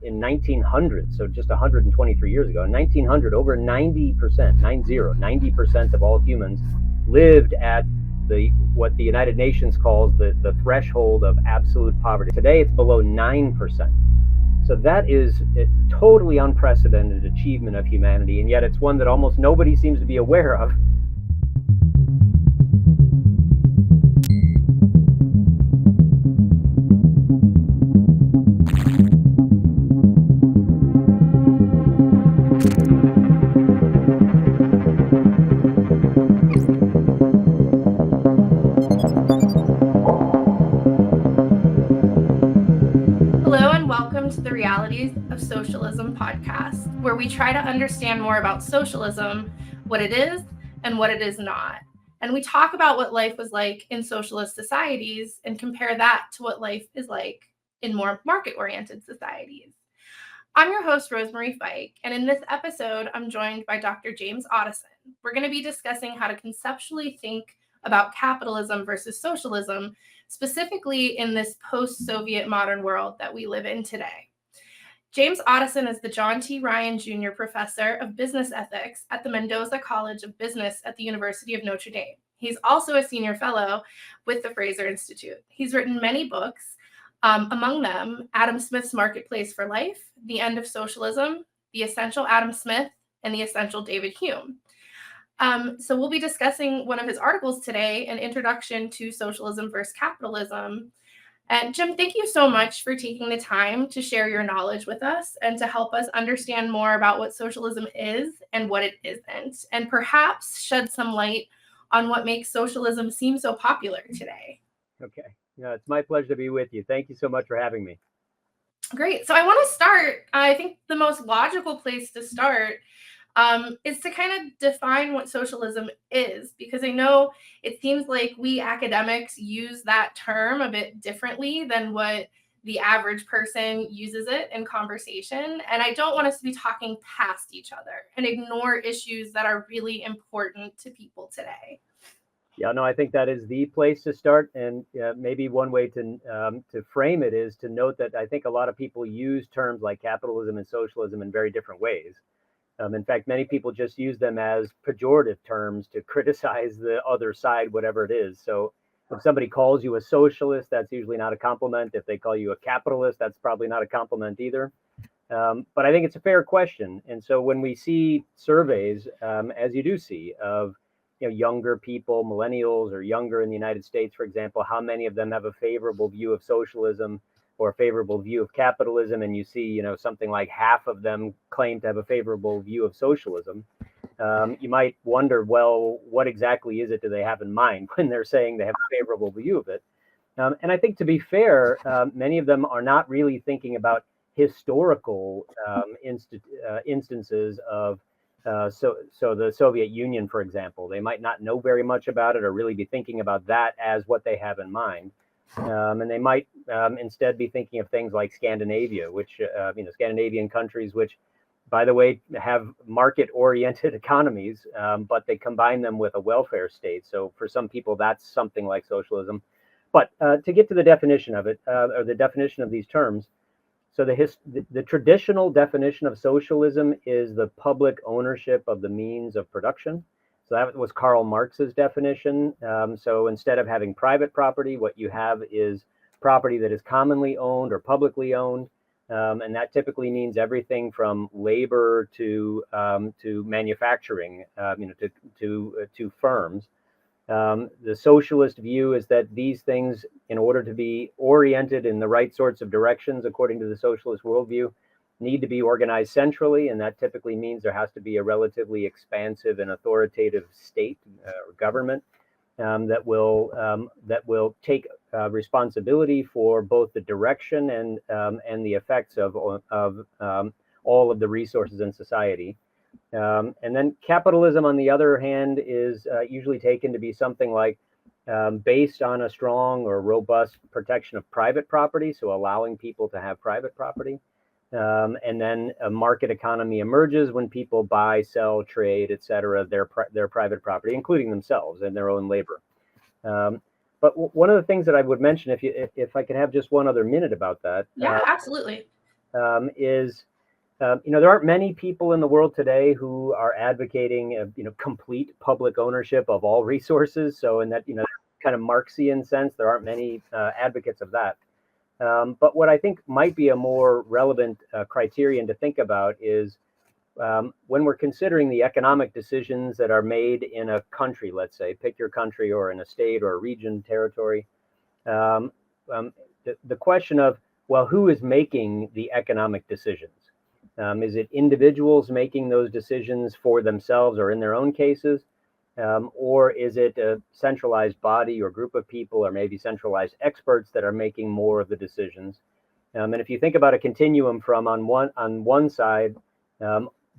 in 1900, so just 123 years ago, in 1900, over 90% of all humans lived at what the United Nations calls the threshold of absolute poverty. Today, it's below 9%. So that is a totally unprecedented achievement of humanity, and yet it's one that almost nobody seems to be aware of. To the Realities of Socialism podcast, where we try to understand more about socialism, what it is and what it is not. And we talk about what life was like in socialist societies and compare that to what life is like in more market-oriented societies. I'm your host, Rosemarie Fike, and in this episode, I'm joined by Dr. James Otteson. We're going to be discussing how to conceptually think about capitalism versus socialism, specifically in this post-Soviet modern world that we live in today. James Otteson is the John T. Ryan Jr. Professor of Business Ethics at the Mendoza College of Business at the University of Notre Dame. He's also a senior fellow with the Fraser Institute. He's written many books, among them Adam Smith's Marketplace for Life, The End of Socialism, The Essential Adam Smith, and The Essential David Hume. So we'll be discussing one of his articles today, An Introduction to Socialism versus Capitalism. And Jim, thank you so much for taking the time to share your knowledge with us and to help us understand more about what socialism is and what it isn't, and perhaps shed some light on what makes socialism seem so popular today. Okay. Yeah, it's my pleasure to be with you. Thank you so much for having me. Great. So I want to start, I think the most logical place to start is to kind of define what socialism is, because I know it seems like we academics use that term a bit differently than what the average person uses it in conversation. And I don't want us to be talking past each other and ignore issues that are really important to people today. Yeah, no, I think that is the place to start, and maybe one way to frame it is to note that I think a lot of people use terms like capitalism and socialism in very different ways. In fact, many people just use them as pejorative terms to criticize the other side, whatever it is. So if somebody calls you a socialist, that's usually not a compliment. If they call you a capitalist, that's probably not a compliment either. But I think it's a fair question. And so when we see surveys, as you do see, of younger people, millennials or younger in the United States, for example, how many of them have a favorable view of socialism or a favorable view of capitalism, and you see, something like half of them claim to have a favorable view of socialism. You might wonder, well, what exactly is it do they have in mind when they're saying they have a favorable view of it? And I think, to be fair, many of them are not really thinking about historical instances of so the Soviet Union, for example. They might not know very much about it or really be thinking about that as what they have in mind. And they might instead be thinking of things like Scandinavia, which, Scandinavian countries, which, by the way, have market-oriented economies, but they combine them with a welfare state. So for some people, that's something like socialism. But to get to the definition of it, or the definition of these terms, so the traditional definition of socialism is the public ownership of the means of production. So that was Karl Marx's definition. So instead of having private property, what you have is property that is commonly owned or publicly owned. And that typically means everything from labor to manufacturing, to firms. The socialist view is that these things, in order to be oriented in the right sorts of directions, according to the socialist worldview, need to be organized centrally, and that typically means there has to be a relatively expansive and authoritative state or government that will take responsibility for both the direction and the effects of all of the resources in society. And then capitalism, on the other hand, is usually taken to be something like based on a strong or robust protection of private property, so allowing people to have private property. And then a market economy emerges when people buy, sell, trade, et cetera, their private property, including themselves and their own labor. But one of the things that I would mention, if I could have just one other minute about that. Yeah, absolutely. is there aren't many people in the world today who are advocating complete public ownership of all resources. So in that kind of Marxian sense, there aren't many advocates of that. But what I think might be a more relevant criterion to think about is when we're considering the economic decisions that are made in a country, let's say, pick your country, or in a state or a region, territory, the question of, well, who is making the economic decisions? Is it individuals making those decisions for themselves or in their own cases? Or is it a centralized body or group of people, or maybe centralized experts that are making more of the decisions? And if you think about a continuum from on one side,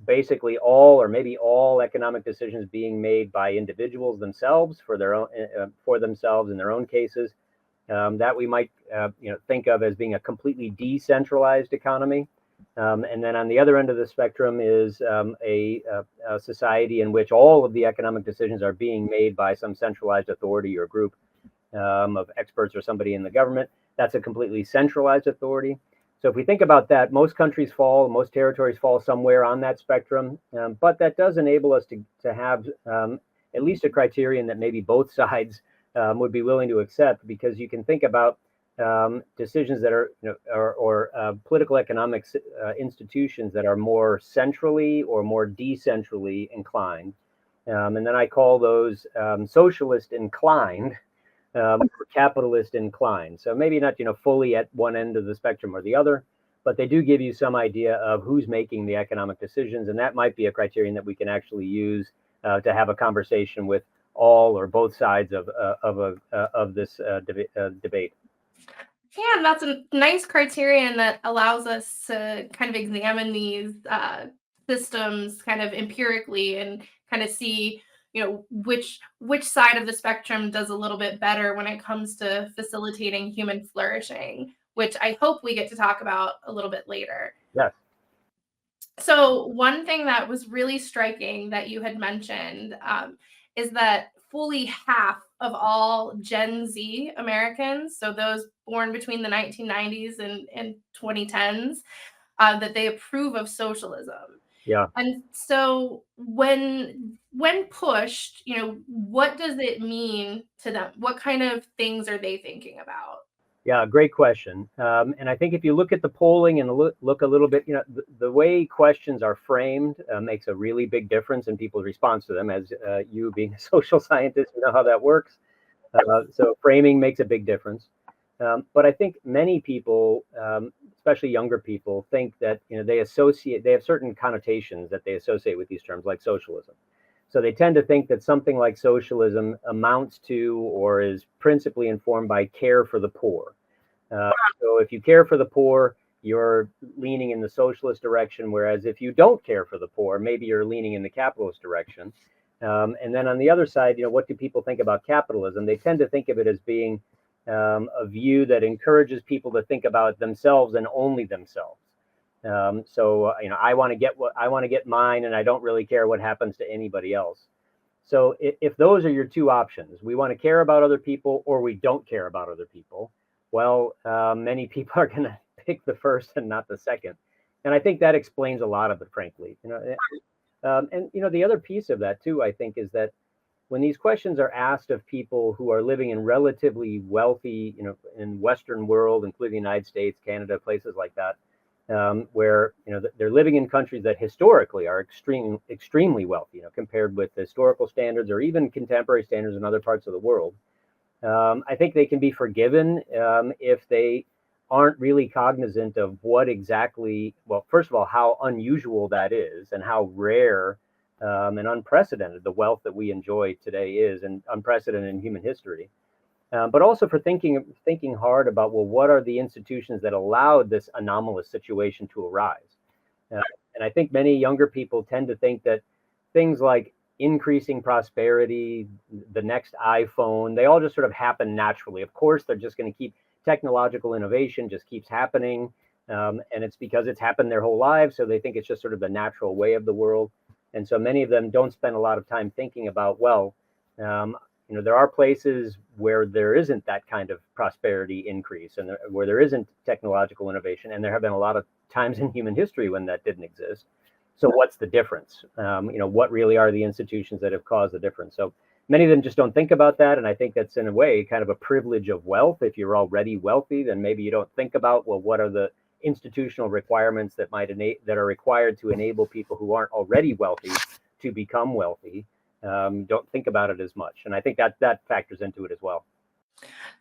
basically all or maybe all economic decisions being made by individuals themselves for their own for themselves in their own cases, that we might think of as being a completely decentralized economy. And then on the other end of the spectrum is a society in which all of the economic decisions are being made by some centralized authority or group of experts or somebody in the government. That's a completely centralized authority. So if we think about that, most territories fall somewhere on that spectrum, but that does enable us to have at least a criterion that maybe both sides would be willing to accept, because you can think about decisions that are, or political economics institutions that are more centrally or more decentrally inclined. And then I call those socialist inclined or capitalist inclined. So maybe not, fully at one end of the spectrum or the other, but they do give you some idea of who's making the economic decisions. And that might be a criterion that we can actually use to have a conversation with all or both sides of this debate. Yeah, and that's a nice criterion that allows us to kind of examine these systems kind of empirically and kind of see, which side of the spectrum does a little bit better when it comes to facilitating human flourishing, which I hope we get to talk about a little bit later. Yes. So one thing that was really striking that you had mentioned is that fully half of all Gen Z Americans, so those born between the 1990s and 2010s, that they approve of socialism. Yeah. And so when pushed, what does it mean to them? What kind of things are they thinking about? Yeah, great question. And I think if you look at the polling and look a little bit, the way questions are framed makes a really big difference in people's response to them. As you being a social scientist, you know how that works. So framing makes a big difference. But I think many people, especially younger people, think that they have certain connotations that they associate with these terms, like socialism. So they tend to think that something like socialism amounts to or is principally informed by care for the poor. So if you care for the poor, you're leaning in the socialist direction, whereas if you don't care for the poor, maybe you're leaning in the capitalist direction. And then on the other side, what do people think about capitalism? They tend to think of it as being a view that encourages people to think about themselves and only themselves. So I want to get mine, and I don't really care what happens to anybody else. So if those are your two options, we want to care about other people or we don't care about other people, well, many people are going to pick the first and not the second. And I think that explains a lot of it, frankly. And the other piece of that too, I think, is that when these questions are asked of people who are living in relatively wealthy, in Western world, including the United States, Canada, places like that, where they're living in countries that historically are extremely wealthy, compared with historical standards or even contemporary standards in other parts of the world. I think they can be forgiven if they aren't really cognizant of what exactly, well, first of all, how unusual that is and how rare and unprecedented the wealth that we enjoy today is, and unprecedented in human history. But also for thinking hard about, well, what are the institutions that allowed this anomalous situation to arise? And I think many younger people tend to think that things like increasing prosperity, the next iPhone, they all just sort of happen naturally. Of course, they're just going to keep technological innovation just keeps happening. And it's because it's happened their whole lives. So they think it's just sort of the natural way of the world. And so many of them don't spend a lot of time thinking about, well, there are places where there isn't that kind of prosperity increase and where there isn't technological innovation. And there have been a lot of times in human history when that didn't exist. So what's the difference? What really are the institutions that have caused the difference? So many of them just don't think about that. And I think that's in a way kind of a privilege of wealth. If you're already wealthy, then maybe you don't think about, well, what are the institutional requirements that that are required to enable people who aren't already wealthy to become wealthy. Don't think about it as much. And I think that factors into it as well.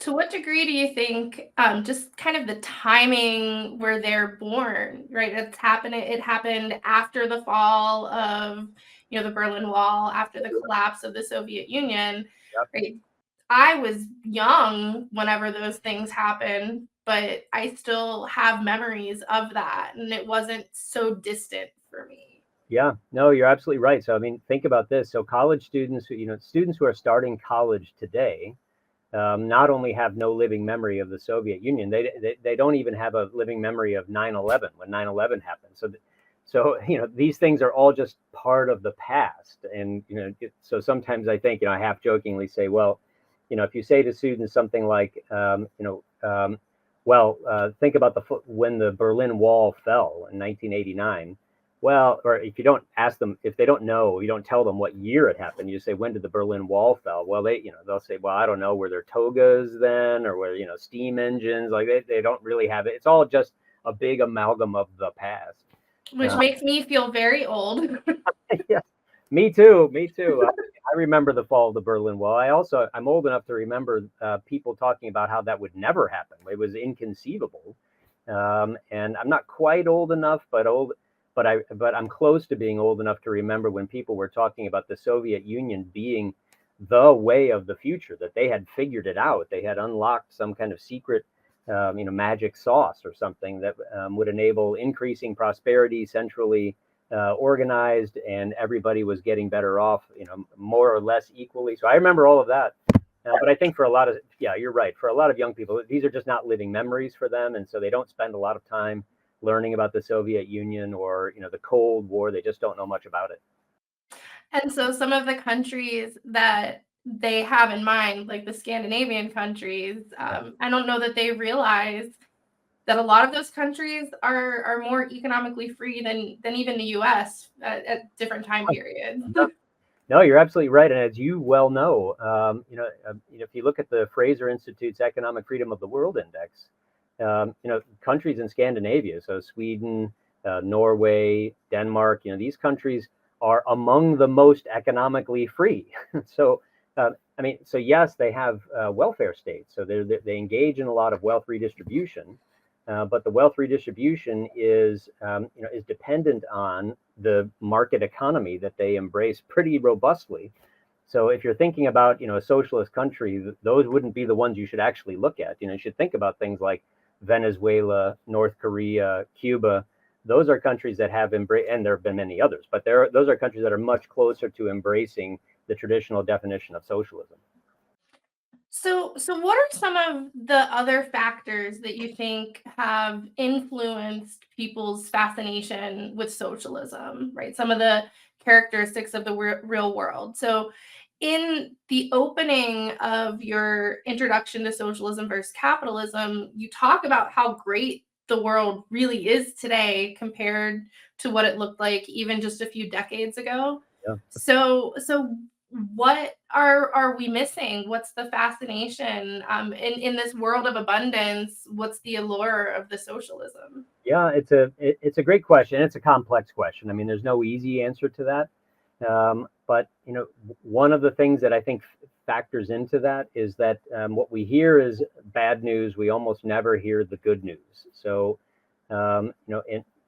To what degree do you think just kind of the timing where they're born, right? It happened after the fall of, the Berlin Wall, after the collapse of the Soviet Union, Yep. right? I was young whenever those things happened, but I still have memories of that, and it wasn't so distant for me. Yeah, no, you're absolutely right. So, I mean, think about this. So college students students who are starting college today, not only have no living memory of the Soviet Union, they don't even have a living memory of 9/11 when 9/11 happened. So these things are all just part of the past. And so sometimes I think I half jokingly say, well, if you say to students something like, think about when the Berlin Wall fell in 1989. Well, or if you don't ask them, if they don't know, you don't tell them what year it happened. You say, when did the Berlin Wall fell? Well, they'll say, well, I don't know, were there togas then, or were steam engines? Like they don't really have it. It's all just a big amalgam of the past. Which makes me feel very old. Yeah, me too. I remember the fall of the Berlin Wall. I'm old enough to remember people talking about how that would never happen. It was inconceivable. And I'm not quite old enough, but I'm close to being old enough to remember when people were talking about the Soviet Union being the way of the future, that they had figured it out. They had unlocked some kind of secret, magic sauce or something that would enable increasing prosperity, centrally organized, and everybody was getting better off, more or less equally. So I remember all of that. But I think you're right. For a lot of young people, these are just not living memories for them. And so they don't spend a lot of time learning about the Soviet Union or, the Cold War. They just don't know much about it. And so some of the countries that they have in mind, like the Scandinavian countries, I don't know that they realize that a lot of those countries are more economically free than even the U.S. At different time periods. No, you're absolutely right. And as you well know, if you look at the Fraser Institute's Economic Freedom of the World Index, countries in Scandinavia, so Sweden, Norway, Denmark, these countries are among the most economically free. So, so yes, they have welfare states. So they engage in a lot of wealth redistribution, but the wealth redistribution is dependent on the market economy that they embrace pretty robustly. So if you're thinking about, a socialist country, those wouldn't be the ones you should actually look at. You should think about things like Venezuela, North Korea, Cuba. Those are countries that have embraced, and there have been many others, but those are countries that are much closer to embracing the traditional definition of socialism. So what are some of the other factors that you think have influenced people's fascination with socialism, right? Some of the characteristics of the real world. So in the opening of your introduction to socialism versus capitalism, you talk about how great the world really is today compared to what it looked like even just a few decades ago. Yeah. So what are we missing? What's the fascination in this world of abundance? What's the allure of the socialism? Yeah, it's a great question. It's a complex question. I mean, there's no easy answer to that. But one of the things that I think factors into that is that what we hear is bad news. We almost never hear the good news. So,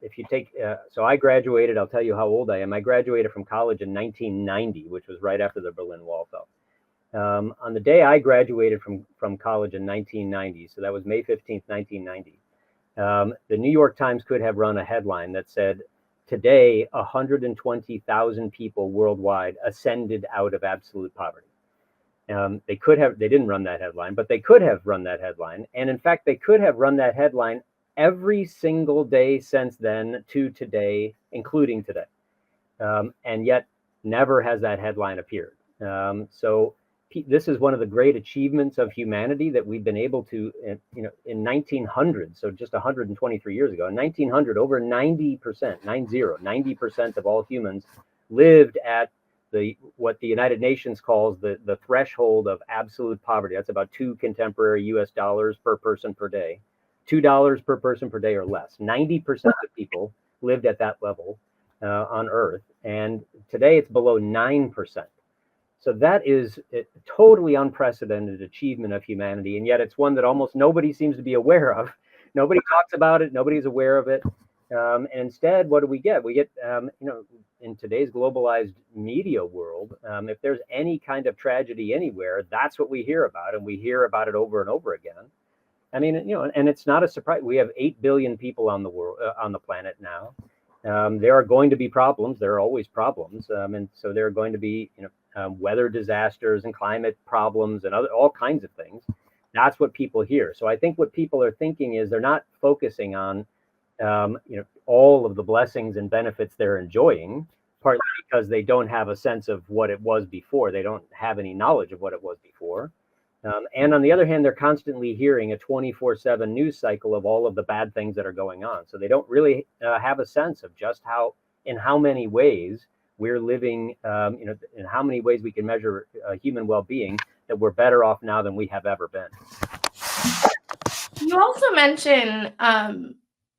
if you take, so I graduated, I'll tell you how old I am. I graduated from college in 1990, which was right after the Berlin Wall fell. On the day I graduated from college in 1990, so that was May 15th, 1990, the New York Times could have run a headline that said, today, 120,000 people worldwide ascended out of absolute poverty. They didn't run that headline, but they could have run that headline. And in fact, they could have run that headline every single day since then to today, including today. And yet never has that headline appeared. So this is one of the great achievements of humanity that we've been able to, in 1900, so just 123 years ago, in 1900, over 90% of all humans lived at what the United Nations calls the threshold of absolute poverty. That's about 2 contemporary US dollars per person per day, $2 per person per day or less. 90% of people lived at that level on Earth, and today it's below 9%. So that is a totally unprecedented achievement of humanity, and yet it's one that almost nobody seems to be aware of. Nobody talks about it. Nobody's aware of it. And instead, what do we get? We get, in today's globalized media world, if there's any kind of tragedy anywhere, that's what we hear about, and we hear about it over and over again. I mean, and it's not a surprise. We have 8 billion people on the world, on the planet now. There are going to be problems. There are always problems, and so there are going to be, weather disasters and climate problems and all kinds of things. That's what people hear. So I think what people are thinking is they're not focusing on, all of the blessings and benefits they're enjoying, partly because they don't have a sense of what it was before. They don't have any knowledge of what it was before. And on the other hand, they're constantly hearing a 24/7 news cycle of all of the bad things that are going on. So they don't really have a sense of just in how many ways we're living, in how many ways we can measure human well-being, that we're better off now than we have ever been. You also mention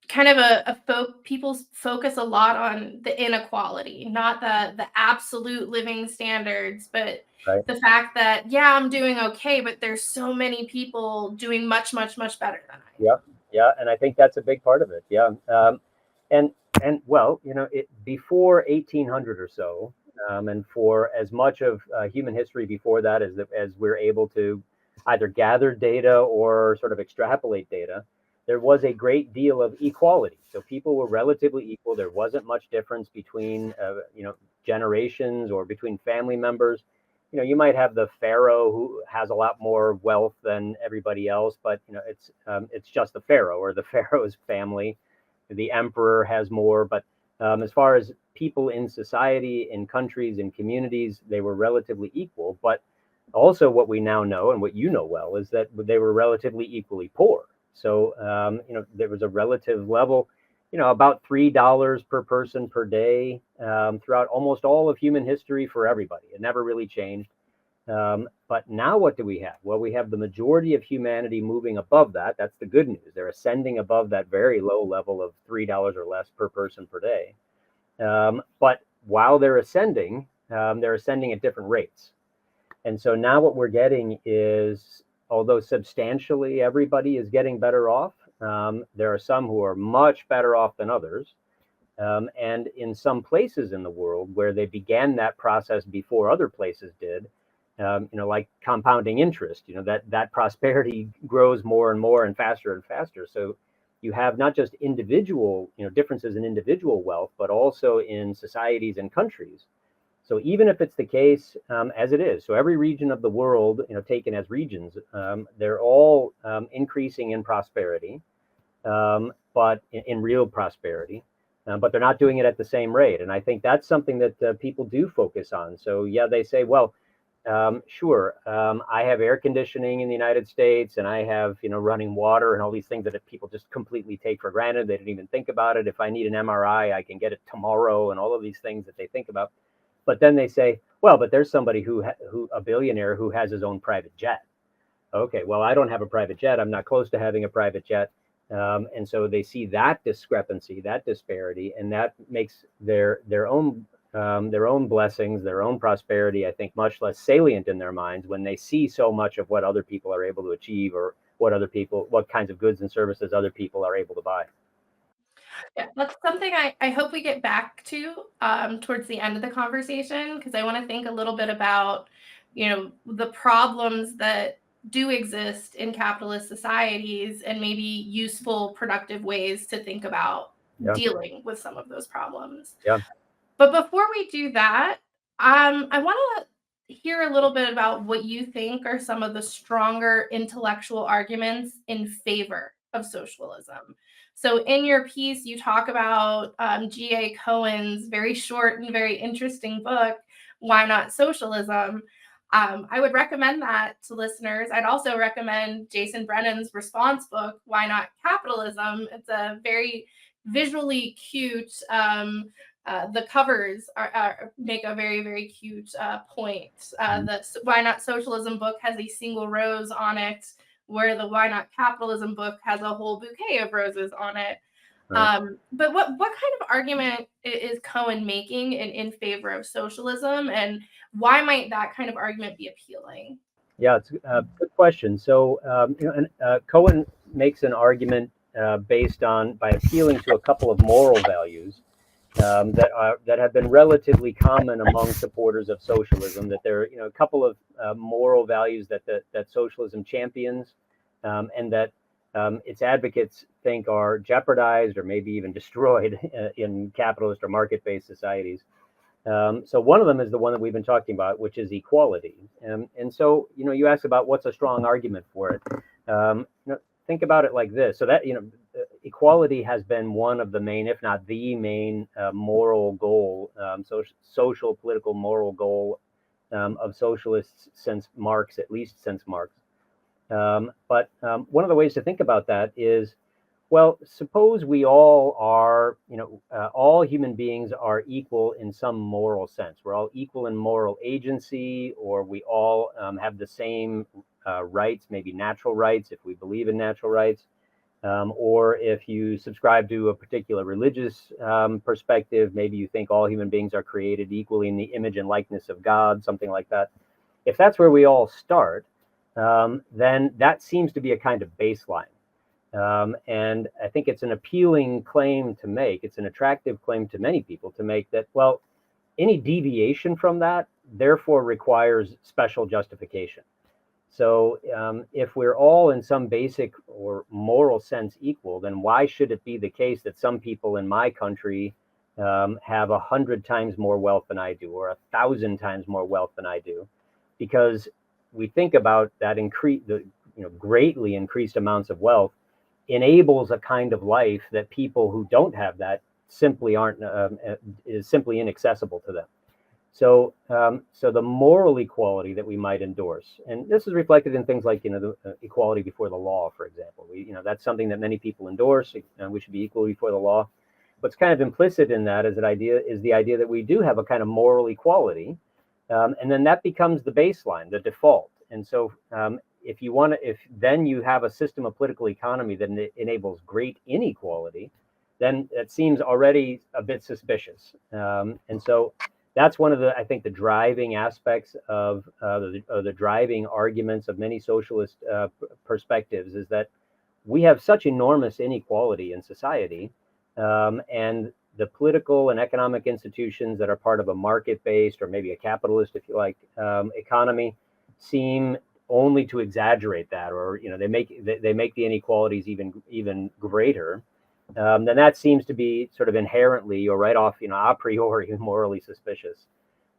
kind of people focus a lot on the inequality, not the absolute living standards, but Right. the fact that, yeah, I'm doing okay, but there's so many people doing much, much, much better than I am. Yeah, and I think that's a big part of it. Yeah, and well, before 1800 or so, and for as much of human history before that as we're able to either gather data or sort of extrapolate data, there was a great deal of equality. So people were relatively equal. There wasn't much difference between, generations or between family members. You might have the pharaoh who has a lot more wealth than everybody else, but it's just the pharaoh or the pharaoh's family. The emperor has more, but as far as people in society, in countries, in communities, they were relatively equal. But also, what we now know, and what you know well, is that they were relatively equally poor. So there was a relative level, about $3 per person per day throughout almost all of human history for everybody. It never really changed. But now what do we have? Well, we have the majority of humanity moving above that. That's the good news. They're ascending above that very low level of $3 or less per person per day. But while they're ascending at different rates. And so now what we're getting is, although substantially everybody is getting better off, there are some who are much better off than others. And in some places in the world where they began that process before other places did, like compounding interest, that prosperity grows more and more and faster. So you have not just individual, differences in individual wealth, but also in societies and countries. So even if it's the case, as it is, so every region of the world, taken as regions, they're all increasing in prosperity, but in real prosperity, but they're not doing it at the same rate. And I think that's something that people do focus on. So yeah, they say, well, sure, I have air conditioning in the United States, and I have, running water and all these things that people just completely take for granted. They didn't even think about it. If I need an MRI, I can get it tomorrow, and all of these things that they think about. But then they say, well, but there's somebody who a billionaire who has his own private jet. Okay, well, I don't have a private jet. I'm not close to having a private jet. And so they see that discrepancy, that disparity, and that makes their own blessings, their own prosperity, I think, much less salient in their minds when they see so much of what other people are able to achieve, or what kinds of goods and services other people are able to buy. Yeah, that's something I hope we get back to towards the end of the conversation, because I want to think a little bit about, the problems that do exist in capitalist societies, and maybe useful, productive ways to think about dealing with some of those problems. Yeah. But before we do that, I want to hear a little bit about what you think are some of the stronger intellectual arguments in favor of socialism. So in your piece, you talk about G.A. Cohen's very short and very interesting book, Why Not Socialism? I would recommend that to listeners. I'd also recommend Jason Brennan's response book, Why Not Capitalism? It's a very visually cute. The covers make a very, very cute point. The Why Not Socialism book has a single rose on it, where the Why Not Capitalism book has a whole bouquet of roses on it. Right. But what kind of argument is Cohen making in favor of socialism, and why might that kind of argument be appealing? Yeah, it's a good question. So, Cohen makes an argument based on by appealing to a couple of moral values that have been relatively common among supporters of socialism. That there are, a couple of moral values that socialism champions, and that its advocates think are jeopardized or maybe even destroyed in capitalist or market-based societies. So one of them is the one that we've been talking about, which is equality. And so, you asked about what's a strong argument for it. Think about it like this. So that, equality has been one of the main, if not the main, moral goal, social, political, moral goal of socialists since Marx, at least since Marx. But one of the ways to think about that is, well, suppose we all are, all human beings are equal in some moral sense. We're all equal in moral agency, or we all have the same rights, maybe natural rights, if we believe in natural rights, or if you subscribe to a particular religious perspective, maybe you think all human beings are created equally in the image and likeness of God, something like that. If that's where we all start, then that seems to be a kind of baseline. And I think it's an appealing claim to make. It's an attractive claim to many people to make that, well, any deviation from that therefore requires special justification. So if we're all in some basic or moral sense equal, then why should it be the case that some people in my country have 100 times more wealth than I do, or 1,000 times more wealth than I do? Because we think about that greatly increased amounts of wealth enables a kind of life that people who don't have that simply aren't is simply inaccessible to them. So, so the moral equality that we might endorse, and this is reflected in things like the equality before the law, for example. That's something that many people endorse. We should be equal before the law. What's kind of implicit in that is the idea that we do have a kind of moral equality, and then that becomes the baseline, the default. And so, if then you have a system of political economy that enables great inequality, then it seems already a bit suspicious. And so that's one of I think, the driving aspects of the driving arguments of many socialist perspectives is that we have such enormous inequality in society, and the political and economic institutions that are part of a market-based, or maybe a capitalist, if you like, economy seem only to exaggerate that, or they make the inequalities even greater. Then that seems to be sort of inherently, or right off, a priori, morally suspicious.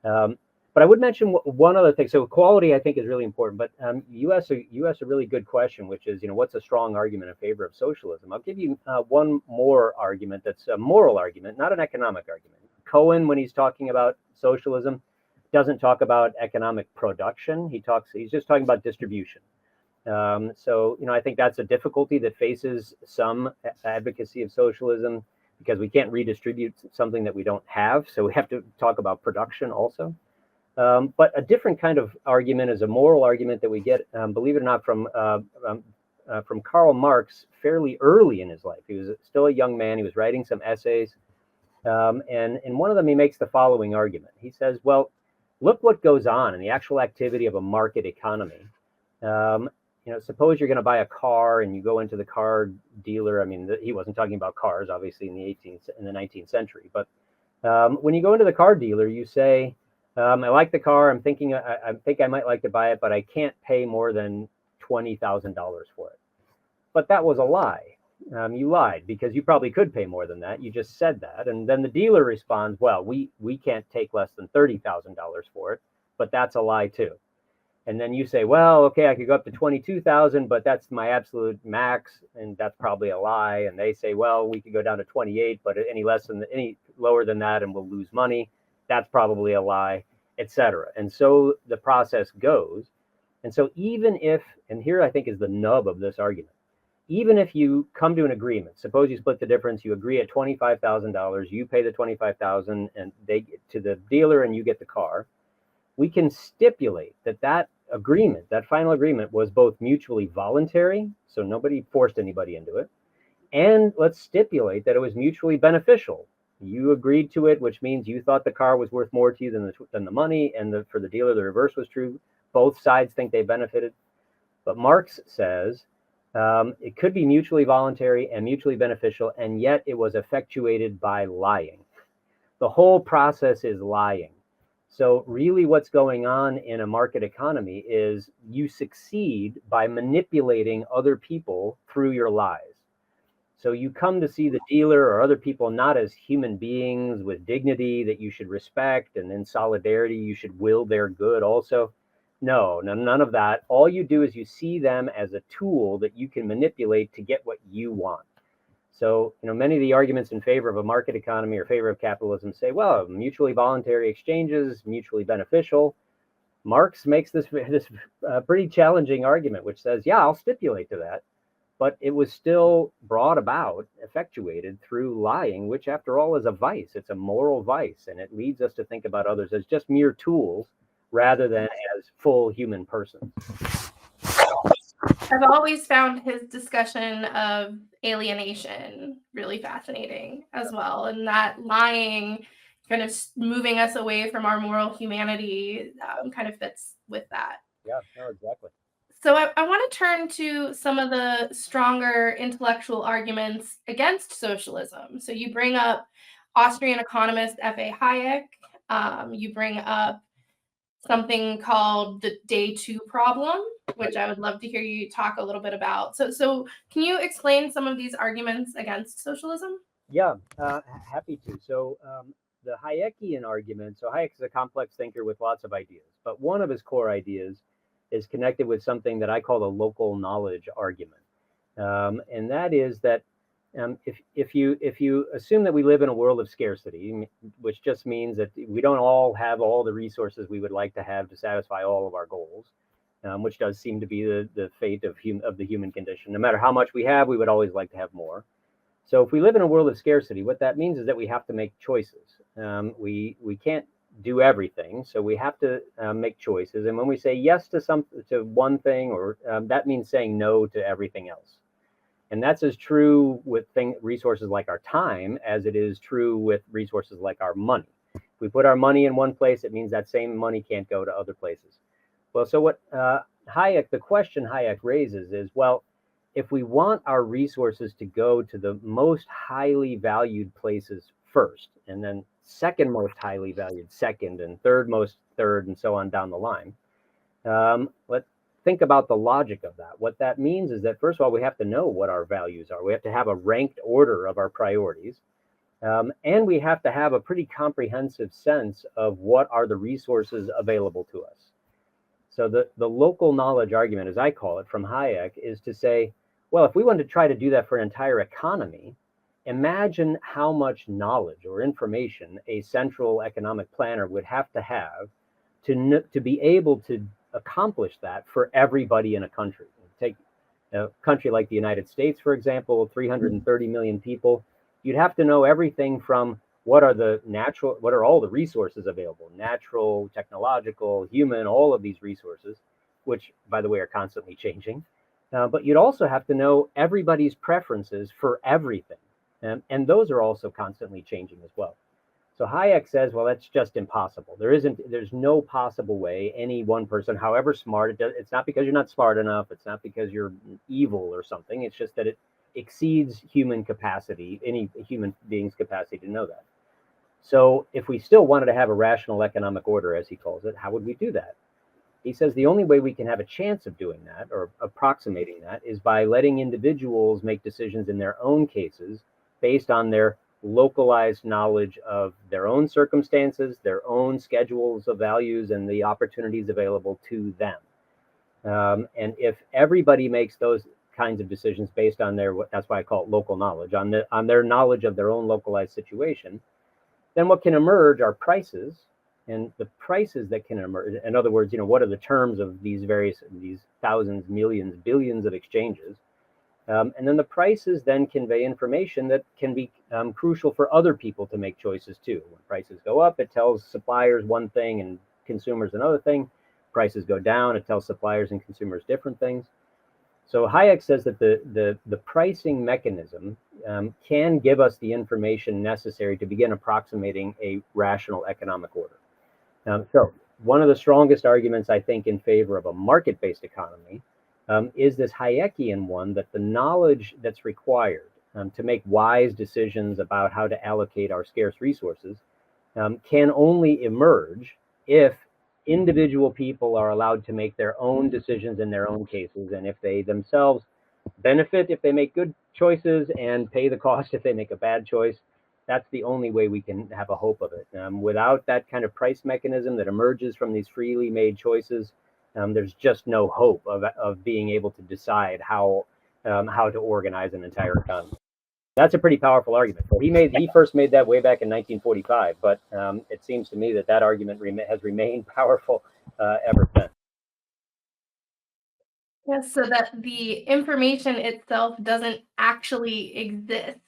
But I would mention one other thing. So equality, I think, is really important. But you asked a really good question, which is, what's a strong argument in favor of socialism? I'll give you one more argument that's a moral argument, not an economic argument. Cohen, when he's talking about socialism, doesn't talk about economic production. He's just talking about distribution. So, I think that's a difficulty that faces some advocacy of socialism, because we can't redistribute something that we don't have. So we have to talk about production also. But a different kind of argument is a moral argument that we get, believe it or not, from Karl Marx fairly early in his life. He was still a young man. He was writing some essays. And in one of them, he makes the following argument. He says, well, look what goes on in the actual activity of a market economy. Suppose you're going to buy a car and you go into the car dealer. I mean, he wasn't talking about cars, obviously, in the 19th century. But when you go into the car dealer, you say, I like the car. I think I might like to buy it, but I can't pay more than $20,000 for it. But that was a lie. You lied, because you probably could pay more than that. You just said that. And then the dealer responds, well, we can't take less than $30,000 for it, but that's a lie too. And then you say, well, okay, I could go up to 22,000, but that's my absolute max, and that's probably a lie. And they say, well, we could go down to 28, but any lower than that, and we'll lose money. That's probably a lie. etc. And so the process goes. And so even if, and here I think is the nub of this argument, even if you come to an agreement, suppose you split the difference, you agree at $25,000, you pay the $25,000 and they get to the dealer and you get the car, we can stipulate that that agreement, that final agreement, was both mutually voluntary, so nobody forced anybody into it, and let's stipulate that it was mutually beneficial. You agreed to it, which means you thought the car was worth more to you than the money, and for the dealer, the reverse was true. Both sides think they benefited. But Marx says it could be mutually voluntary and mutually beneficial, and yet it was effectuated by lying. The whole process is lying. So really what's going on in a market economy is you succeed by manipulating other people through your lies. So you come to see the dealer or other people not as human beings with dignity that you should respect, and in solidarity you should will their good also. No, none of that. All you do is you see them as a tool that you can manipulate to get what you want. So, many of the arguments in favor of a market economy or favor of capitalism say, well, mutually voluntary exchanges, mutually beneficial. Marx makes this pretty challenging argument, which says, yeah, I'll stipulate to that. But it was still brought about, effectuated through lying, which after all is a vice. It's a moral vice, and it leads us to think about others as just mere tools rather than as full human persons. I've always found his discussion of alienation really fascinating as well, and that lying kind of moving us away from our moral humanity kind of fits with that. Yeah, no, exactly. So I want to turn to some of the stronger intellectual arguments against socialism. So you bring up Austrian economist F.A. Hayek. You bring up something called the day two problem, which I would love to hear you talk a little bit about. So can you explain some of these arguments against socialism? Yeah, happy to. So the Hayekian argument, so Hayek is a complex thinker with lots of ideas, but one of his core ideas is connected with something that I call the local knowledge argument. And that is that if you assume that we live in a world of scarcity, which just means that we don't all have all the resources we would like to have to satisfy all of our goals, which does seem to be the fate of the human condition. No matter how much we have, we would always like to have more. So if we live in a world of scarcity, what that means is that we have to make choices. We can't do everything, so we have to make choices. And when we say yes to one thing, or that means saying no to everything else. And that's as true with resources like our time as it is true with resources like our money. If we put our money in one place, it means that same money can't go to other places. Well, so what the question Hayek raises is, well, if we want our resources to go to the most highly valued places first, and then second most highly valued second, and third most third, and so on down the line, let's think about the logic of that. What that means is that, first of all, we have to know what our values are. We have to have a ranked order of our priorities. And we have to have a pretty comprehensive sense of what are the resources available to us. So the local knowledge argument, as I call it, from Hayek, is to say, well, if we want to try to do that for an entire economy, imagine how much knowledge or information a central economic planner would have to be able to accomplish that for everybody in a country. Take a country like the United States, for example, 330 million people. You'd have to know everything from what are all the resources available, natural, technological, human, all of these resources, which, by the way, are constantly changing. But you'd also have to know everybody's preferences for everything. And those are also constantly changing as well. So Hayek says, well, that's just impossible. There's no possible way any one person, however smart, it's not because you're not smart enough. It's not because you're evil or something. It's just that it exceeds human capacity, any human being's capacity to know that. So if we still wanted to have a rational economic order, as he calls it, how would we do that? He says the only way we can have a chance of doing that, or approximating that, is by letting individuals make decisions in their own cases based on their localized knowledge of their own circumstances, their own schedules of values, and the opportunities available to them. And if everybody makes those kinds of decisions based on that's why I call it local knowledge, on their knowledge of their own localized situation, then what can emerge are prices and the prices that can emerge. In other words, what are the terms of these thousands, millions, billions of exchanges? And then the prices then convey information that can be crucial for other people to make choices too. When prices go up, it tells suppliers one thing and consumers another thing. Prices go down, it tells suppliers and consumers different things. So Hayek says that the pricing mechanism can give us the information necessary to begin approximating a rational economic order. So one of the strongest arguments, I think, in favor of a market-based economy is this Hayekian one, that the knowledge that's required to make wise decisions about how to allocate our scarce resources can only emerge if individual people are allowed to make their own decisions in their own cases, and if they themselves benefit if they make good choices and pay the cost if they make a bad choice. That's the only way we can have a hope of it. Without that kind of price mechanism that emerges from these freely made choices, there's just no hope of being able to decide how to organize an entire economy. That's a pretty powerful argument. So he first made that way back in 1945, but it seems to me that argument has remained powerful ever since. Yes, so that the information itself doesn't actually exist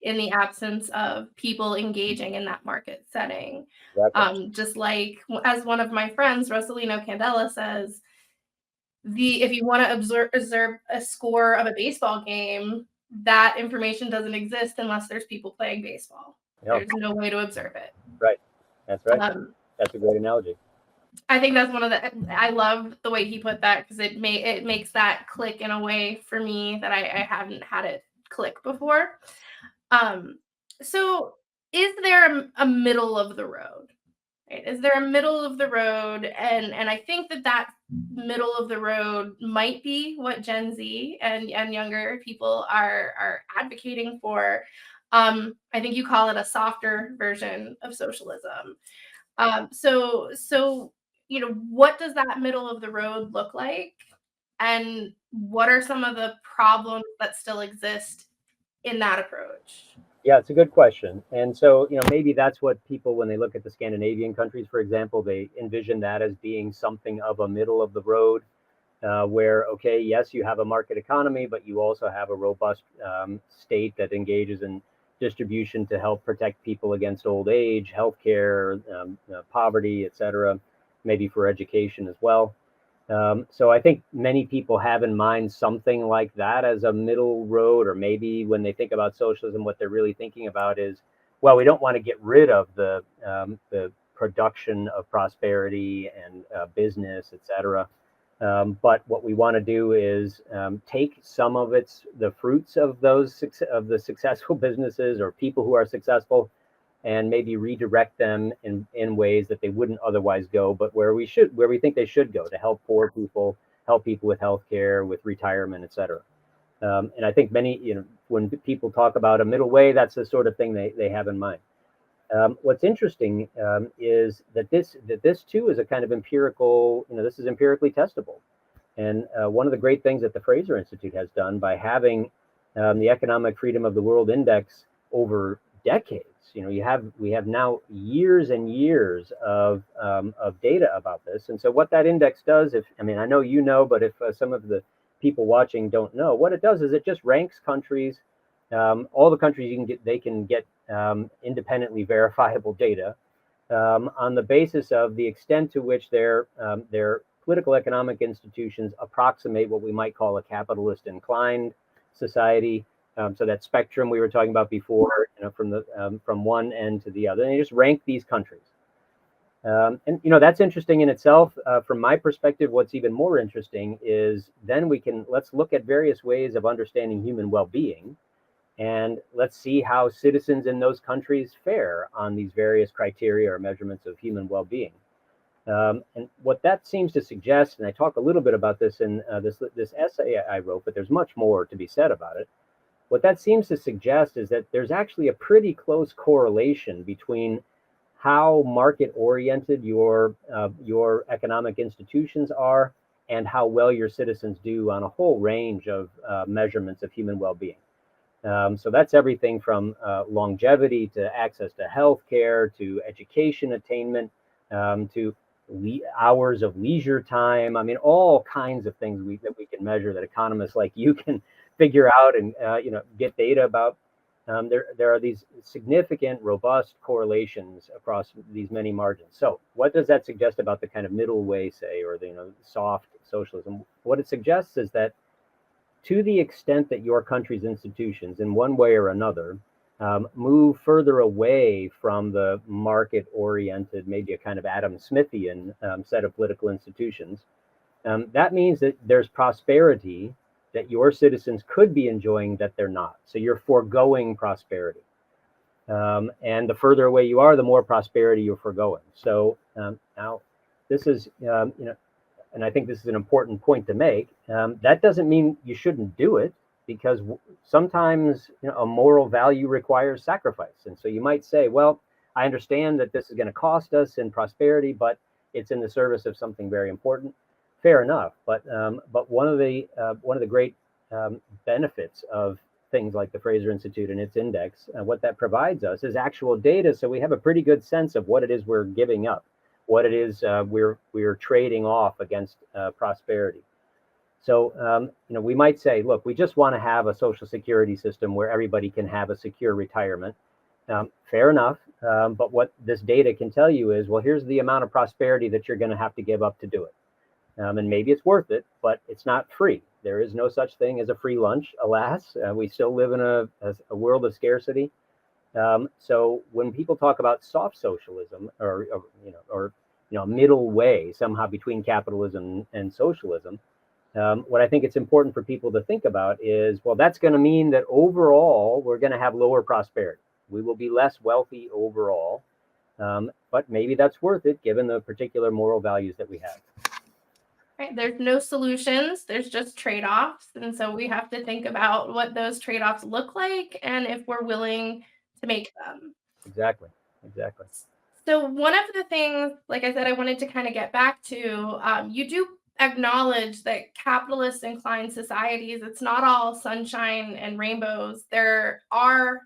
in the absence of people engaging in that market setting. Exactly. Just like, as one of my friends, Rosalino Candela, says, if you want to observe a score of a baseball game, that information doesn't exist unless there's people playing baseball. There's no way to observe it. Right. That's right. That's a great analogy. I think that's I love the way he put that, because it makes that click in a way for me that I haven't had it click before. So is there a middle of the road? Right? Is there a middle of the road? And I think that middle of the road might be what Gen Z and younger people are advocating for. I think you call it a softer version of socialism. So what does that middle of the road look like? And what are some of the problems that still exist in that approach? Yeah, it's a good question. And so, maybe that's what people, when they look at the Scandinavian countries, for example, they envision that as being something of a middle of the road, where, okay, yes, you have a market economy, but you also have a robust state that engages in distribution to help protect people against old age, healthcare, poverty, etc., maybe for education as well. So I think many people have in mind something like that as a middle road, or maybe when they think about socialism, what they're really thinking about is, well, we don't want to get rid of the production of prosperity and business, etc. But what we want to do is take some of the fruits of the successful businesses or people who are successful, and maybe redirect them in ways that they wouldn't otherwise go, but where we think they should go, to help poor people, help people with healthcare, with retirement, etc. And I think when people talk about a middle way, that's the sort of thing they have in mind. What's interesting is that this too is a kind of empirical, this is empirically testable. And one of the great things that the Fraser Institute has done by having the Economic Freedom of the World Index over decades, we have now years and years of data about this. And so what that index does, I know, but if some of the people watching don't know, what it does is it just ranks countries, all the countries they can get independently verifiable data on the basis of the extent to which their political economic institutions approximate what we might call a capitalist inclined society. So that spectrum we were talking about before, from one end to the other, and they just rank these countries. And that's interesting in itself. From my perspective, what's even more interesting is then let's look at various ways of understanding human well-being, and let's see how citizens in those countries fare on these various criteria or measurements of human well-being. And what that seems to suggest, and I talk a little bit about this in this essay I wrote, but there's much more to be said about it. What that seems to suggest is that there's actually a pretty close correlation between how market-oriented your economic institutions are and how well your citizens do on a whole range of measurements of human well-being. So that's everything from longevity to access to health care to education attainment, to hours of leisure time. I mean, all kinds of things that we can measure that economists like you can figure out and get data about. There are these significant, robust correlations across these many margins. So, what does that suggest about the kind of middle way, say, or the soft socialism? What it suggests is that to the extent that your country's institutions, in one way or another, move further away from the market-oriented, maybe a kind of Adam Smithian set of political institutions, that means that there's prosperity that your citizens could be enjoying that they're not. So you're foregoing prosperity. And the further away you are, the more prosperity you're foregoing. So now this is, and I think this is an important point to make. That doesn't mean you shouldn't do it, because sometimes a moral value requires sacrifice. And so you might say, well, I understand that this is going to cost us in prosperity, but it's in the service of something very important. Fair enough. But one of the great benefits of things like the Fraser Institute and its index, what that provides us is actual data, so we have a pretty good sense of what it is we're giving up, what it is we're trading off against prosperity. So we might say, look, we just want to have a social security system where everybody can have a secure retirement. Fair enough. But what this data can tell you is, well, here's the amount of prosperity that you're going to have to give up to do it. And maybe it's worth it, but it's not free. There is no such thing as a free lunch, alas. We still live in a world of scarcity. So when people talk about soft socialism, or middle way somehow between capitalism and socialism, what I think it's important for people to think about is, well, that's going to mean that overall we're going to have lower prosperity. We will be less wealthy overall, but maybe that's worth it given the particular moral values that we have. Right. There's no solutions. There's just trade-offs. And so we have to think about what those trade-offs look like and if we're willing to make them. Exactly. So one of the things, like I said, I wanted to kind of get back to, you do acknowledge that capitalist inclined societies, it's not all sunshine and rainbows. There are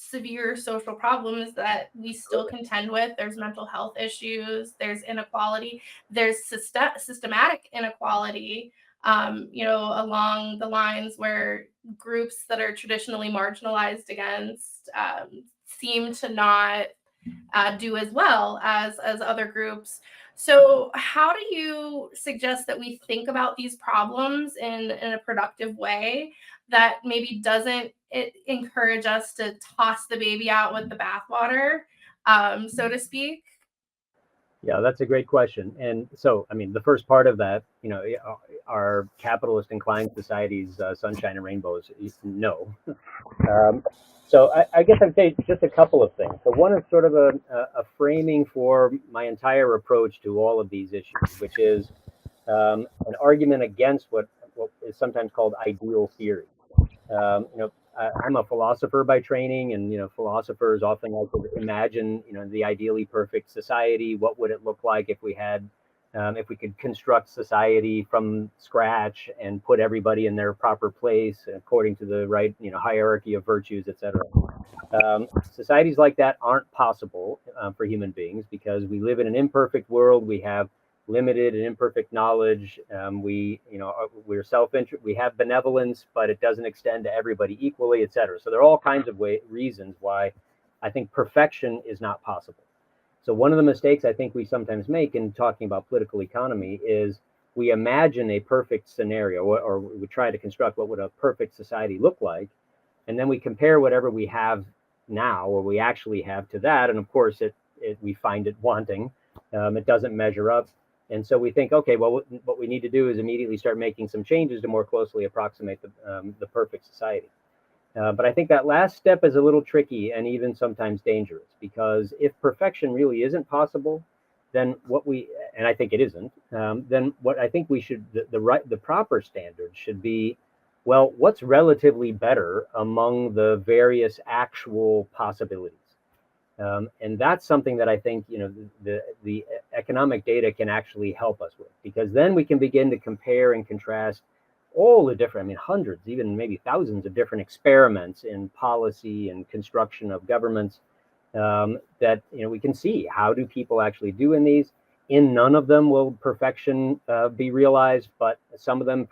severe social problems that we still contend with. There's mental health issues, there's inequality, there's systematic inequality, along the lines where groups that are traditionally marginalized against seem to not do as well as other groups. So how do you suggest that we think about these problems in a productive way that maybe doesn't encourage us to toss the baby out with the bathwater, so to speak? Yeah, that's a great question. And so, I mean, the first part of that, are capitalist inclined societies sunshine and rainbows? No. So I guess I'd say just a couple of things. So one is sort of a framing for my entire approach to all of these issues, which is an argument against what is sometimes called ideal theory. I'm a philosopher by training, and philosophers often like to imagine the ideally perfect society. What would it look like if we could construct society from scratch and put everybody in their proper place according to the right hierarchy of virtues, etc. Societies like that aren't possible for human beings because we live in an imperfect world. We have limited and imperfect knowledge. We're self-interest. We have benevolence, but it doesn't extend to everybody equally, etc. So there are all kinds of reasons why I think perfection is not possible. So one of the mistakes I think we sometimes make in talking about political economy is we imagine a perfect scenario, or we try to construct what would a perfect society look like, and then we compare whatever we have now, or we actually have, to that, and of course we find it wanting. It doesn't measure up. And so we think, okay, well, what we need to do is immediately start making some changes to more closely approximate the perfect society. But I think that last step is a little tricky and even sometimes dangerous, because if perfection really isn't possible, then and I think it isn't, then what I think we should, the proper standard should be, well, what's relatively better among the various actual possibilities? And that's something that I think the economic data can actually help us with, because then we can begin to compare and contrast all the different, hundreds, even maybe thousands of different experiments in policy and construction of governments, that we can see how do people actually do in these. In none of them will perfection be realized, but some of them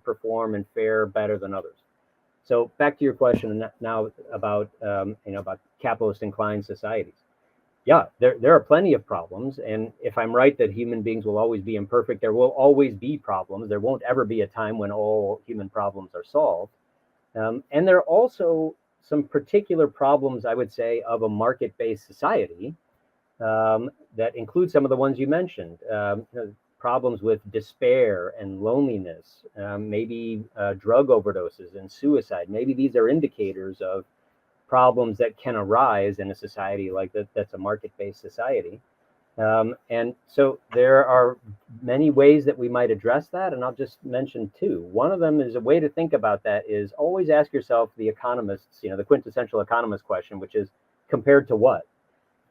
perform and fare better than others. So back to your question now about about capitalist inclined societies. Yeah, there are plenty of problems, and if I'm right that human beings will always be imperfect, there will always be problems. There won't ever be a time when all human problems are solved. And there are also some particular problems, I would say, of a market-based society that include some of the ones you mentioned. Problems with despair and loneliness, maybe drug overdoses and suicide. Maybe these are indicators of problems that can arise in a society like that, that's a market-based society. And so there are many ways that we might address that, and I'll just mention two. One of them is a way to think about that is always ask yourself the economists, the quintessential economist question, which is compared to what?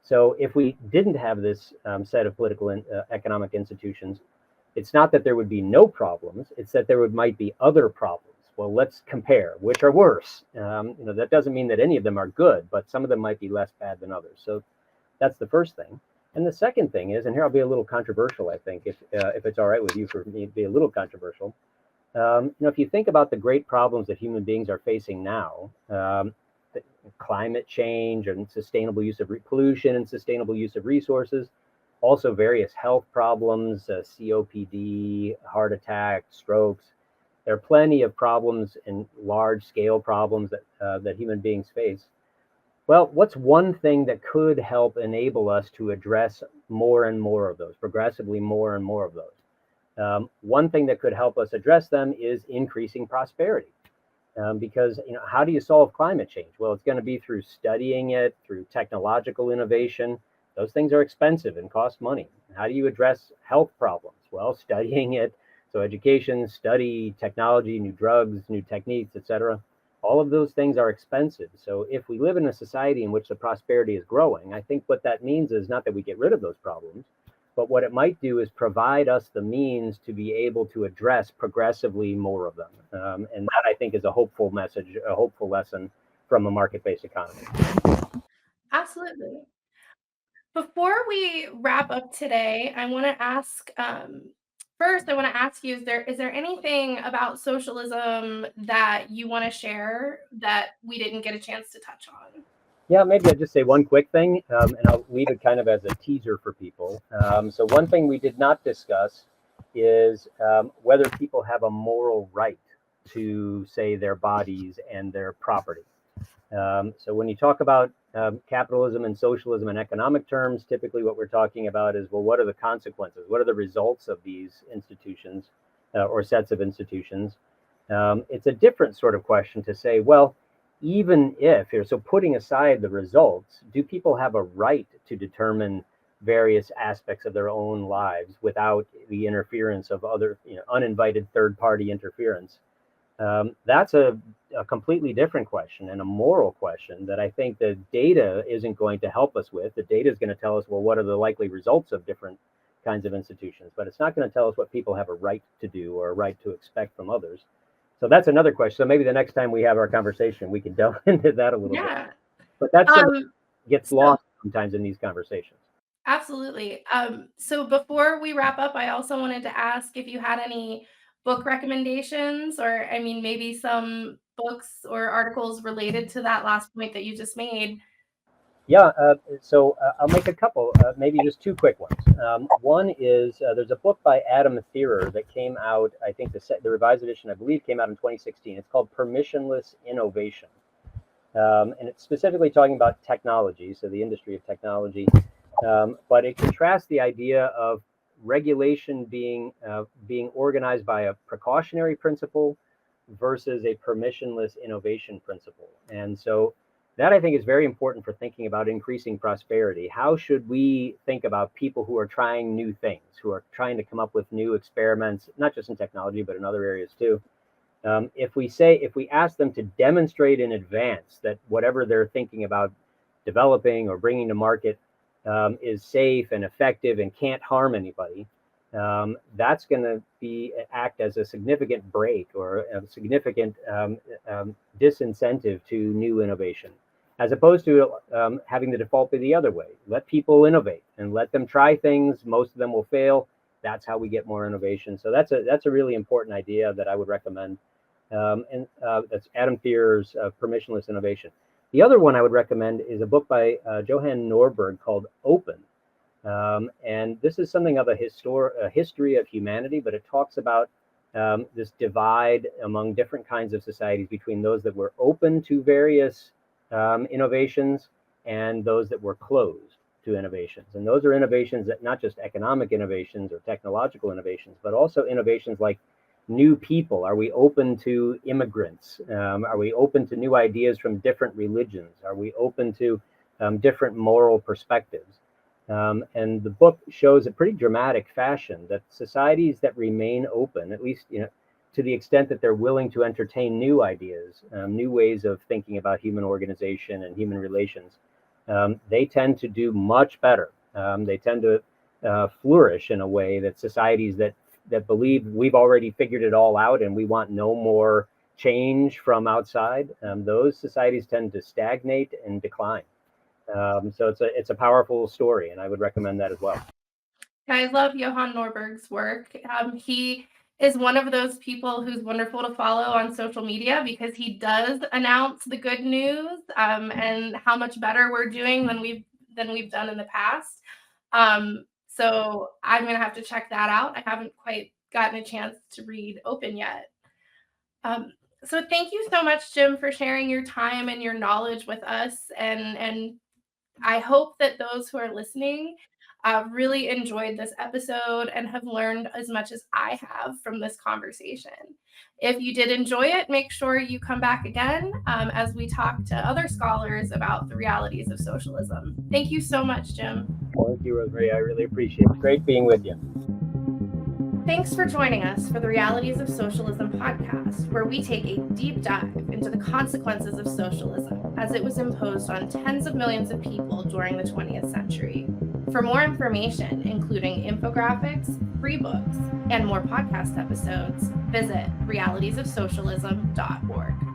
So if we didn't have this set of political and economic institutions, it's not that there would be no problems, it's that there might be other problems. Well, let's compare which are worse. That doesn't mean that any of them are good, but some of them might be less bad than others. So that's the first thing. And the second thing is, and here I'll be a little controversial, I think, if it's all right with you for me to be a little controversial. If you think about the great problems that human beings are facing now, climate change and sustainable use of pollution and sustainable use of resources, also various health problems, COPD, heart attack, strokes. There are plenty of problems and large-scale problems that human beings face. Well, what's one thing that could help enable us to address more and more of those, progressively more and more of those? One thing that could help us address them is increasing prosperity. Because how do you solve climate change? Well, it's going to be through studying it, through technological innovation. Those things are expensive and cost money. How do you address health problems? Well, studying it. So education, study, technology, new drugs, new techniques, etc. All of those things are expensive. So if we live in a society in which the prosperity is growing, I think what that means is not that we get rid of those problems, but what it might do is provide us the means to be able to address progressively more of them. And that, I think, is a hopeful message, a hopeful lesson from a market-based economy. Absolutely. Before we wrap up today, I want to ask first, I want to ask you, is there anything about socialism that you want to share that we didn't get a chance to touch on? Yeah, maybe I'll just say one quick thing, and I'll leave it kind of as a teaser for people. So one thing we did not discuss is whether people have a moral right to, say, their bodies and their property. So when you talk about capitalism and socialism in economic terms, typically what we're talking about is, well, what are the consequences? What are the results of these institutions or sets of institutions? It's a different sort of question to say, well, even if, so putting aside the results, do people have a right to determine various aspects of their own lives without the interference of other, uninvited third-party interference? That's a completely different question and a moral question that I think the data isn't going to help us with. The data is going to tell us, well, what are the likely results of different kinds of institutions, but it's not going to tell us what people have a right to do or a right to expect from others. So that's another question. So maybe the next time we have our conversation, we can delve into that a little bit. But that's gets lost sometimes in these conversations. Absolutely. So before we wrap up, I also wanted to ask if you had any book recommendations, or maybe some books or articles related to that last point that you just made. Yeah, so I'll make a couple, maybe just two quick ones. One is there's a book by Adam Thierer that came out, I think the revised edition, I believe, came out in 2016. It's called Permissionless Innovation. And it's specifically talking about technology, so the industry of technology. But it contrasts the idea of regulation being organized by a precautionary principle versus a permissionless innovation principle. And so that, I think, is very important for thinking about increasing prosperity. How should we think about people who are trying new things, who are trying to come up with new experiments, not just in technology, but in other areas too? If we ask them to demonstrate in advance that whatever they're thinking about developing or bringing to market is safe and effective and can't harm anybody, that's going to act as a significant brake or a significant disincentive to new innovation. as opposed to having the default be the other way. Let people innovate and let them try things. Most of them will fail. That's how we get more innovation. So that's a really important idea that I would recommend. And that's Adam Thier's Permissionless Innovation. The other one I would recommend is a book by Johan Norberg called Open. And this is something of a history of humanity, but it talks about this divide among different kinds of societies between those that were open to various innovations and those that were closed to innovations. And those are innovations that not just economic innovations or technological innovations, but also innovations like new people. Are we open to immigrants? Are we open to new ideas from different religions? Are we open to different moral perspectives? And the book shows a pretty dramatic fashion that societies that remain open, at least to the extent that they're willing to entertain new ideas, new ways of thinking about human organization and human relations, they tend to do much better. They tend to flourish in a way that societies that believe we've already figured it all out and we want no more change from outside, those societies tend to stagnate and decline. So it's a powerful story, and I would recommend that as well. I love Johan Norberg's work. He is one of those people who's wonderful to follow on social media because he does announce the good news and how much better we're doing than we've done in the past. So I'm going to have to check that out. I haven't quite gotten a chance to read Open yet. So thank you so much, Jim, for sharing your time and your knowledge with us. And I hope that those who are listening really enjoyed this episode and have learned as much as I have from this conversation. If you did enjoy it, make sure you come back again as we talk to other scholars about the realities of socialism. Thank you so much, Jim. Thank you, Rosemarie. I really appreciate it. Great being with you. Thanks for joining us for the Realities of Socialism podcast, where we take a deep dive into the consequences of socialism as it was imposed on tens of millions of people during the 20th century. For more information, including infographics, free books, and more podcast episodes, visit realitiesof socialism.org.